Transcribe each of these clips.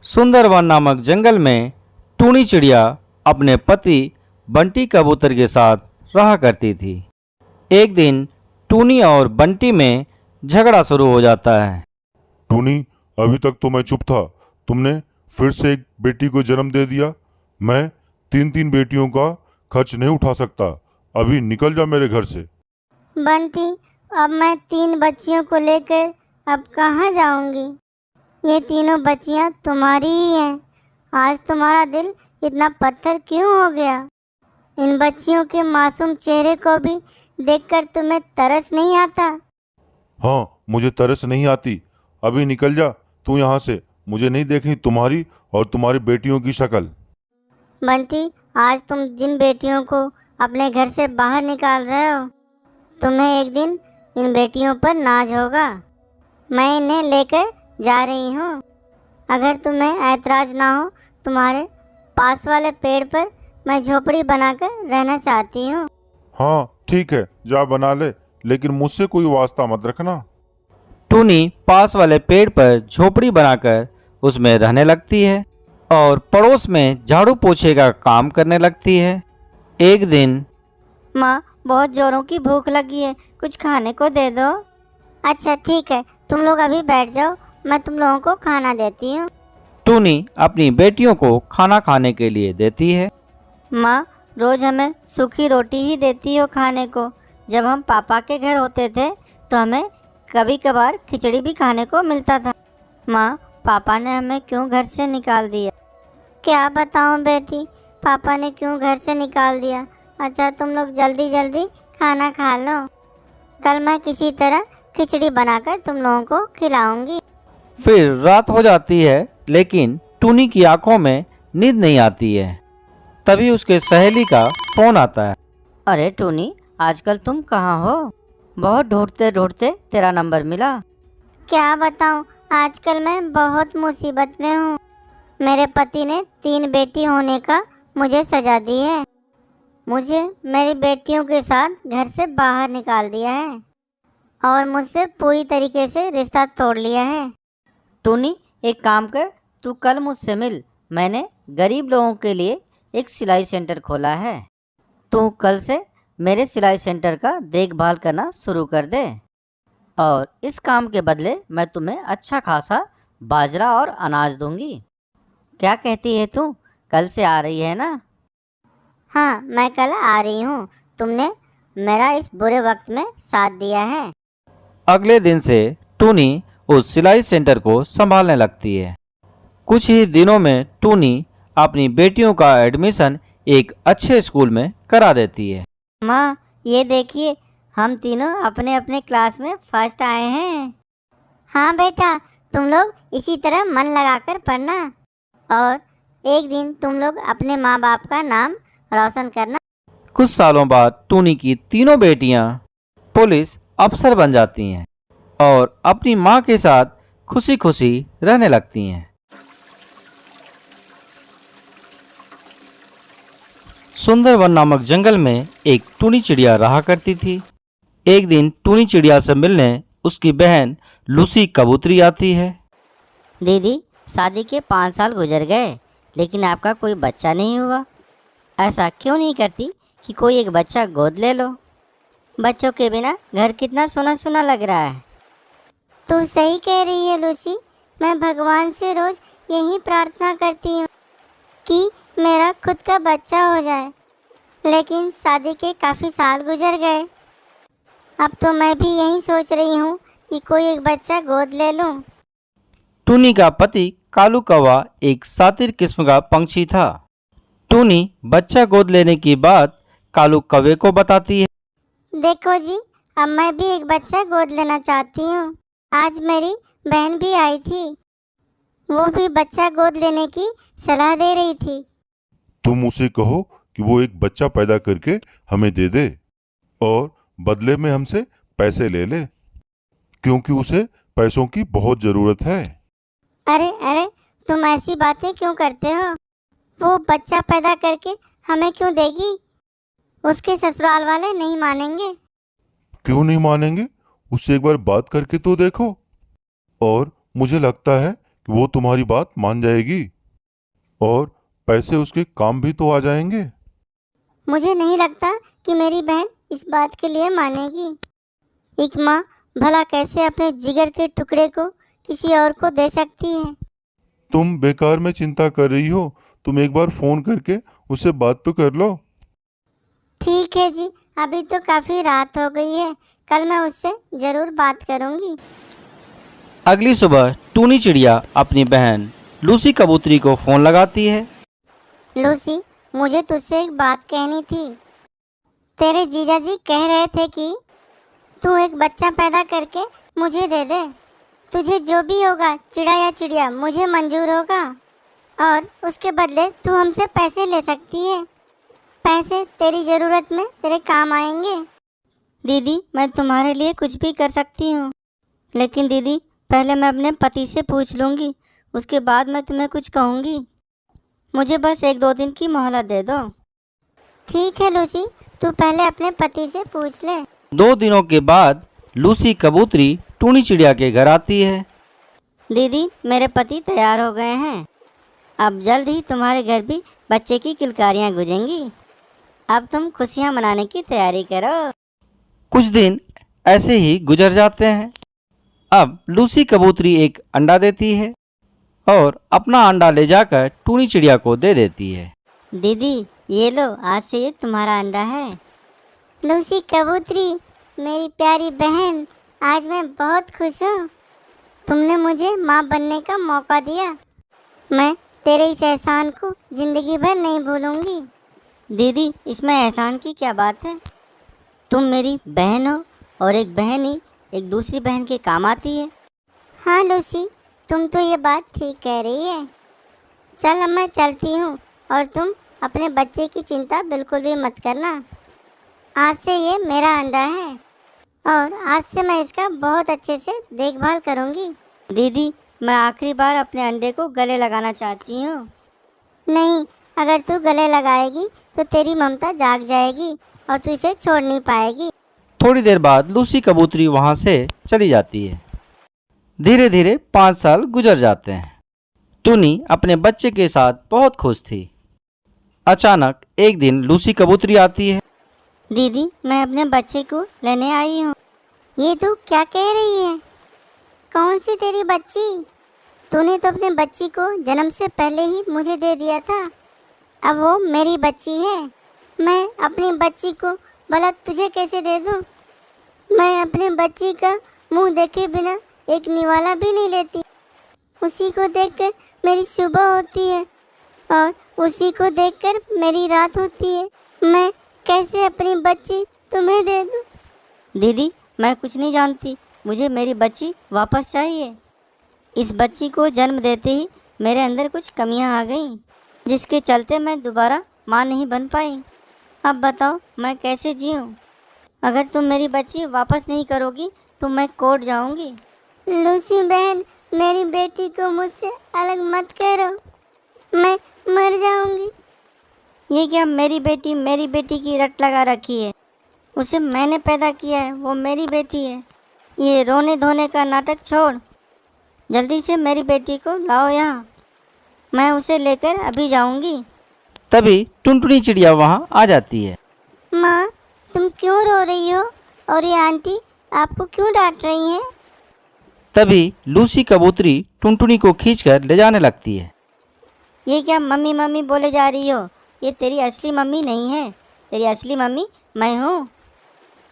सुंदरवन नामक जंगल में टूनी चिड़िया अपने पति बंटी कबूतर के साथ रहा करती थी। एक दिन टूनी और बंटी में झगड़ा शुरू हो जाता है। टूनी, अभी तक तो मैं चुप था, तुमने फिर से एक बेटी को जन्म दे दिया। मैं तीन तीन बेटियों का खर्च नहीं उठा सकता। अभी निकल जा मेरे घर से। बंटी, अब मैं 3 बच्चियों को लेकर अब कहाँ जाऊंगी? ये तीनों बच्चियाँ तुम्हारी ही हैं। आज तुम्हारा दिल इतना पत्थर क्यों हो गया? इन बच्चियों के मासूम चेहरे को भी देखकर तुम्हें तरस नहीं आता? हाँ, मुझे तरस नहीं आती। अभी निकल जा तू यहाँ से। मुझे नहीं देखनी तुम्हारी और तुम्हारी बेटियों की शक्ल। बंटी, आज तुम जिन बेटियों को अपने घर से बाहर निकाल रहे हो, तुम्हें एक दिन इन बेटियों पर नाज होगा। मैं इन्हें लेकर जा रही हूँ। अगर तुम्हें ऐतराज ना हो, तुम्हारे पास वाले पेड़ पर मैं झोपड़ी बनाकर रहना चाहती हूँ। हाँ ठीक है, जा बना ले, लेकिन मुझसे कोई वास्ता मत रखना। टूनी पास वाले पेड़ पर झोपड़ी बनाकर उसमें रहने लगती है और पड़ोस में झाड़ू पोछे का काम करने लगती है। एक दिन माँ, बहुत जोरों की भूख लगी है, कुछ खाने को दे दो। अच्छा ठीक है, तुम लोग अभी बैठ जाओ, मैं तुम लोगों को खाना देती हूँ। टूनी अपनी बेटियों को खाना खाने के लिए देती है। माँ, रोज हमें सूखी रोटी ही देती हो खाने को। जब हम पापा के घर होते थे तो हमें कभी कभार खिचड़ी भी खाने को मिलता था। माँ, पापा ने हमें क्यों घर से निकाल दिया? क्या बताऊँ बेटी, पापा ने क्यों घर से निकाल दिया। अच्छा, तुम लोग जल्दी जल्दी खाना खा लो। कल मैं किसी तरह खिचड़ी बनाकर तुम लोगों को खिलाऊंगी। फिर रात हो जाती है, लेकिन टूनी की आंखों में नींद नहीं आती है। तभी उसके सहेली का फोन आता है। अरे टूनी, आजकल तुम कहाँ हो? बहुत ढूंढते ढूंढते तेरा नंबर मिला। क्या बताऊँ, आजकल मैं बहुत मुसीबत में हूँ। मेरे पति ने 3 बेटी होने का मुझे सजा दी है। मुझे मेरी बेटियों के साथ घर से बाहर निकाल दिया है और मुझसे पूरी तरीके से रिश्ता तोड़ लिया है। टूनी, एक काम कर, तू कल मुझसे मिल। मैंने गरीब लोगों के लिए एक सिलाई सेंटर खोला है। तू कल से मेरे सिलाई सेंटर का देखभाल करना शुरू कर दे और इस काम के बदले मैं तुम्हें अच्छा खासा बाजरा और अनाज दूंगी। क्या कहती है तू? कल से आ रही है ना? हाँ, मैं कल आ रही हूँ। तुमने मेरा इस बुरे वक्त में साथ दिया है। अगले दिन से टूनी उस सिलाई सेंटर को संभालने लगती है। कुछ ही दिनों में टूनी अपनी बेटियों का एडमिशन एक अच्छे स्कूल में करा देती है। माँ, ये देखिए, हम तीनों अपने अपने क्लास में फर्स्ट आए हैं। हाँ बेटा, तुम लोग इसी तरह मन लगाकर पढ़ना और एक दिन तुम लोग अपने माँ बाप का नाम रोशन करना। कुछ सालों बाद टूनी की तीनों बेटियां पुलिस अफसर बन जाती हैं और अपनी मां के साथ खुशी खुशी रहने लगती हैं। सुंदरवन नामक जंगल में एक टूनी चिड़िया रहा करती थी। एक दिन टूनी चिड़िया से मिलने उसकी बहन लूसी कबूतरी आती है। दीदी, शादी के 5 साल गुजर गए, लेकिन आपका कोई बच्चा नहीं हुआ। ऐसा क्यों नहीं करती कि कोई एक बच्चा गोद ले लो? बच्चों के बिना घर कितना सुना सुना लग रहा है। तू सही कह रही है लूसी। मैं भगवान से रोज यही प्रार्थना करती हूँ कि मेरा खुद का बच्चा हो जाए, लेकिन शादी के काफ़ी साल गुजर गए। अब तो मैं भी यही सोच रही हूँ कि कोई एक बच्चा गोद ले लूँ। टूनी का पति कालू कौवा एक शातिर किस्म का पंछी था। टूनी बच्चा गोद लेने की बात कालू कौवे को बताती है। देखो जी, अब मैं भी एक बच्चा गोद लेना चाहती हूँ। आज मेरी बहन भी आई थी, वो भी बच्चा गोद लेने की सलाह दे रही थी। तुम उसे कहो कि वो एक बच्चा पैदा करके हमें दे दे और बदले में हमसे पैसे ले ले, क्योंकि उसे पैसों की बहुत ज़रूरत है। अरे अरे, तुम ऐसी बातें क्यों करते हो? वो बच्चा पैदा करके हमें क्यों देगी? उसके ससुराल वाले नहीं मानेंगे। क्यों नहीं मानेंगे? उससे एक बार बात करके तो देखो। और मुझे लगता है कि वो तुम्हारी बात मान जाएगी और पैसे उसके काम भी तो आ जाएंगे। मुझे नहीं लगता कि मेरी बहन इस बात के लिए मानेगी। एक माँ भला कैसे अपने जिगर के टुकड़े को किसी और को दे सकती है। तुम बेकार में चिंता कर रही हो, तुम एक बार फोन करके उससे बात तो कर लो। ठीक है जी, अभी तो काफ़ी रात हो गई है, कल मैं उससे ज़रूर बात करूँगी। अगली सुबह टूनी चिड़िया अपनी बहन लूसी कबूतरी को फ़ोन लगाती है। लूसी, मुझे तुझसे एक बात कहनी थी। तेरे जीजा जी कह रहे थे कि तू एक बच्चा पैदा करके मुझे दे दे। तुझे जो भी होगा, चिड़ा या चिड़िया, मुझे मंजूर होगा और उसके बदले तू हमसे पैसे ले सकती है। पैसे तेरी ज़रूरत में तेरे काम आएंगे। दीदी, मैं तुम्हारे लिए कुछ भी कर सकती हूँ, लेकिन दीदी पहले मैं अपने पति से पूछ लूँगी, उसके बाद मैं तुम्हें कुछ कहूँगी। मुझे बस 1-2 दिन की मोहलत दे दो। ठीक है लूसी, तू पहले अपने पति से पूछ ले। 2 दिनों के बाद लूसी कबूतरी टूनी चिड़िया के घर आती है। दीदी, मेरे पति तैयार हो गए हैं। अब जल्द ही तुम्हारे घर भी बच्चे की किलकारियाँ गूंजेंगी। अब तुम खुशियाँ मनाने की तैयारी करो। कुछ दिन ऐसे ही गुजर जाते हैं। अब लूसी कबूतरी एक अंडा देती है और अपना अंडा ले जाकर टूनी चिड़िया को दे देती है। दीदी, ये लो, आज से ये तुम्हारा अंडा है। लूसी कबूतरी, मेरी प्यारी बहन, आज मैं बहुत खुश हूँ। तुमने मुझे माँ बनने का मौका दिया। मैं तेरे इस एहसान को ज़िंदगी भर नहीं भूलूंगी। दीदी, इसमें एहसान की क्या बात है? तुम मेरी बहन हो और एक बहन ही एक दूसरी बहन के काम आती है। हाँ लूसी, तुम तो ये बात ठीक कह रही है। चल अब मैं चलती हूँ और तुम अपने बच्चे की चिंता बिल्कुल भी मत करना। आज से ये मेरा अंडा है और आज से मैं इसका बहुत अच्छे से देखभाल करूँगी। दीदी, मैं आखिरी बार अपने अंडे को गले लगाना चाहती हूँ। नहीं, अगर तू गले लगाएगी तो तेरी ममता जाग जाएगी और तू इसे छोड़ नहीं पाएगी। थोड़ी देर बाद लूसी कबूतरी वहाँ से चली जाती है। धीरे धीरे 5 साल गुजर जाते हैं। टूनी अपने बच्चे के साथ बहुत खुश थी। अचानक एक दिन लूसी कबूतरी आती है। दीदी, मैं अपने बच्चे को लेने आई हूँ। ये तू क्या कह रही है? कौन सी तेरी बच्ची? तूने तो अपने बच्ची को जन्म से पहले ही मुझे दे दिया था। अब वो मेरी बच्ची है। मैं अपनी बच्ची को भला तुझे कैसे दे दूँ? मैं अपने बच्ची का मुंह देखे बिना एक निवाला भी नहीं लेती। उसी को देखकर मेरी सुबह होती है और उसी को देखकर मेरी रात होती है। मैं कैसे अपनी बच्ची तुम्हें दे दूँ? दीदी, मैं कुछ नहीं जानती। मुझे मेरी बच्ची वापस चाहिए। इस बच्ची को जन्म देते ही मेरे अंदर कुछ कमियां आ गईं, जिसके चलते मैं दोबारा माँ नहीं बन पाई। अब बताओ मैं कैसे जीऊँ? अगर तुम मेरी बच्ची वापस नहीं करोगी तो मैं कोर्ट जाऊँगी। लूसी बहन, मेरी बेटी को मुझसे अलग मत करो, मैं मर जाऊँगी। ये क्या मेरी बेटी की रट लगा रखी है? उसे मैंने पैदा किया है, वो मेरी बेटी है। ये रोने धोने का नाटक छोड़, जल्दी से मेरी बेटी को लाओ यहाँ। मैं उसे लेकर अभी जाऊँगी। तभी टुनटुनी चिड़िया वहाँ आ जाती है। माँ, तुम क्यों रो रही हो और ये आंटी आपको क्यों डांट रही हैं? तभी लूसी कबूतरी टुनटुनी को खींचकर ले जाने लगती है। ये क्या मम्मी मम्मी बोले जा रही हो? ये तेरी असली मम्मी नहीं है। तेरी असली मम्मी मैं हूँ।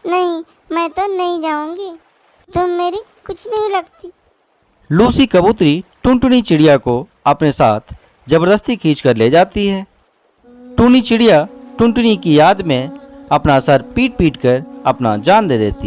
नहीं, मैं तो नहीं जाऊँगी। तुम मेरी कुछ नहीं लगती। लूसी कबूतरी टुनटुनी चिड़िया को अपने साथ जबरदस्ती खींचकर ले जाती है। टूनी चिड़िया टुनटुनी की याद में अपना सर पीट पीट कर अपना जान दे देती।